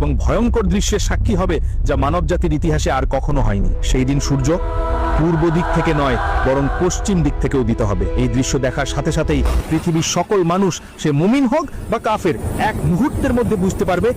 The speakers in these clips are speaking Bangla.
এবং ভয়ঙ্কর দৃশ্যের সাক্ষী হবে যা মানবজাতির ইতিহাসে আর কখনো হয়নি। সেই দিন সূর্য পূর্ব দিক থেকে নয় বরং পশ্চিম দিক থেকে উদিত হবে। এই দৃশ্য দেখার সাথে সাথেই পৃথিবীর সকল মানুষ, সে মুমিন হোক বা কাফের, এক মুহূর্তের মধ্যে বুঝতে পারবে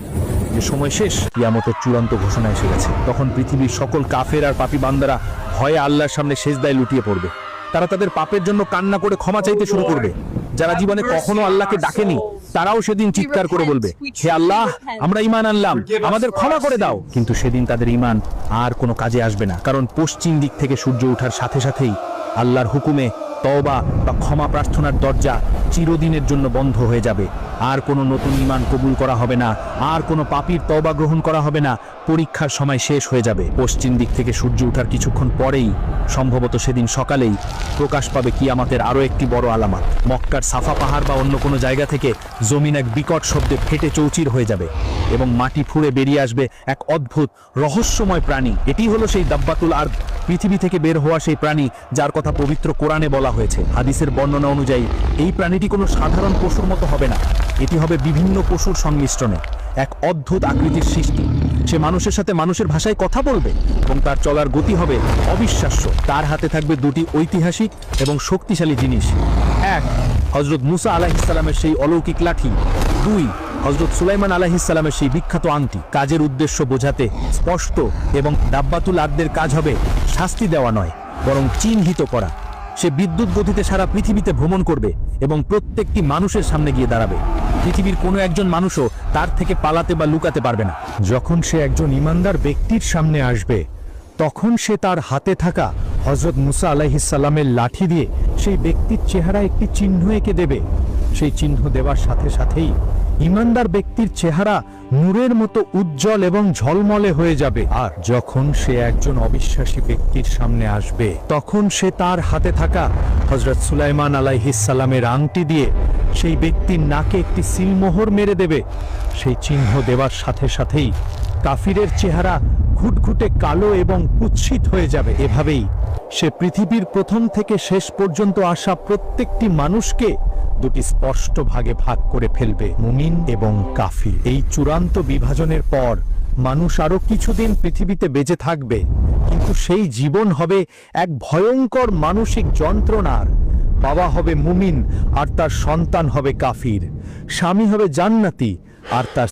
যে সময় শেষ, কিয়ামতের চূড়ান্ত ঘোষণা এসে গেছে। তখন পৃথিবীর সকল কাফের আর পাপী বান্দারা ভয়ে আল্লাহর সামনে সেজদায় লুটিয়ে পড়বে। তারা তাদের পাপের জন্য কান্না করে ক্ষমা চাইতে শুরু করবে। যারা জীবনে কখনো আল্লাহকে ডাকেনি তারাও সেদিন চিৎকার করে বলবে, হে আল্লাহ, আমরা ঈমান আনলাম, আমাদের ক্ষমা করে দাও। কিন্তু সেদিন তাদের ঈমান আর কোনো কাজে আসবে না, কারণ পশ্চিম দিক থেকে সূর্য ওঠার সাথে সাথেই আল্লাহর হুকুমে তওবা বা ক্ষমা প্রার্থনার দরজা চিরদিনের জন্য বন্ধ হয়ে যাবে। আর কোনো নতুন ঈমান কবুল করা হবে না, আর কোনো পাপীর তওবা গ্রহণ করা হবে না। পরীক্ষার সময় শেষ হয়ে যাবে। পশ্চিম দিক থেকে সূর্য ওঠার কিছুক্ষণ পরেই, সম্ভবত সেদিন সকালেই, প্রকাশ পাবে কিয়ামতের আরও একটি বড় আলামত। মক্কার সাফা পাহাড় বা অন্য কোনো জায়গা থেকে জমিন এক বিকট শব্দে ফেটে চৌচির হয়ে যাবে এবং মাটি ফুঁড়ে বেরিয়ে আসবে এক অদ্ভুত রহস্যময় প্রাণী। এটি হলো সেই দাব্বাতুল আরদ, পৃথিবী থেকে বের হওয়া সেই প্রাণী যার কথা পবিত্র কোরআনে বলা হয়েছে। হাদিসের বর্ণনা অনুযায়ী এই প্রাণীটি কোনো সাধারণ পশুর মতো হবে না, এটি হবে বিভিন্ন পশুর সংমিশ্রণে এক অদ্ভুত আকৃতির সৃষ্টি। সে মানুষের সাথে মানুষের ভাষায় কথা বলবে এবং তার চলার গতি হবে অবিশ্বাস্য। তার হাতে থাকবে দুটি ঐতিহাসিক এবং শক্তিশালী জিনিস। এক, হযরত মুসা আলাইহিস সালামের সেই অলৌকিক লাঠি। দুই, হযরত সুলাইমান আলাইহিস সালামের সেই বিখ্যাত আংটি। কাজের উদ্দেশ্য বোঝাতে স্পষ্ট এবং দাব্বাতুল আরদের কাজ হবে শাস্তি দেওয়া নয় বরং চিহ্নিত করা। সে বিদ্যুৎ গতিতে সারা পৃথিবীতে ভ্রমণ করবে এবং প্রত্যেকটি মানুষের সামনে গিয়ে দাঁড়াবে। পৃথিবীর কোনো একজন মানুষও তার থেকে পালাতে বা লুকাতে পারবে না। যখন সে একজন ঈমানদার ব্যক্তির সামনে আসবে তখন সে তার হাতে থাকা হযরত মুসা আলাইহিস সালামের লাঠি দিয়ে সেই ব্যক্তির চেহারা একটি চিহ্ন এঁকে দেবে। সেই চিহ্ন দেওয়ার সাথে সাথেই ঈমানদার ব্যক্তির চেহারা নূরের মতো উজ্জ্বল এবং ঝলমলে হয়ে যাবে। আর যখন সে একজন অবিশ্বাসী ব্যক্তির সামনে আসবে তখন সে তার হাতে থাকা হযরত সুলাইমান আলাইহিস সালামের আংটি দিয়ে সেই ব্যক্তির নাকে একটি সিলমোহর মেরে দেবে। সেই চিহ্ন দেওয়ার সাথে সাথেই কাফিরের চেহারা ঘুটঘুটে কালো এবং কুৎসিত হয়ে যাবে। এভাবেই সে পৃথিবীর প্রথম থেকে শেষ পর্যন্ত আসা প্রত্যেকটি মানুষকে দুটি স্পষ্ট ভাগে ভাগ করে ফেলবে, মুমিন এবং কাফির। এই চূড়ান্ত বিভাজনের পর মানুষ আরো কিছুদিন পৃথিবীতে বেঁচে থাকবে, কিন্তু সেই জীবন হবে এক ভয়ঙ্কর মানসিক যন্ত্রণার। বাবা হবে মুমিন আর তার সন্তান হবে কাফির, স্বামী হবে জান্নাতি আর তার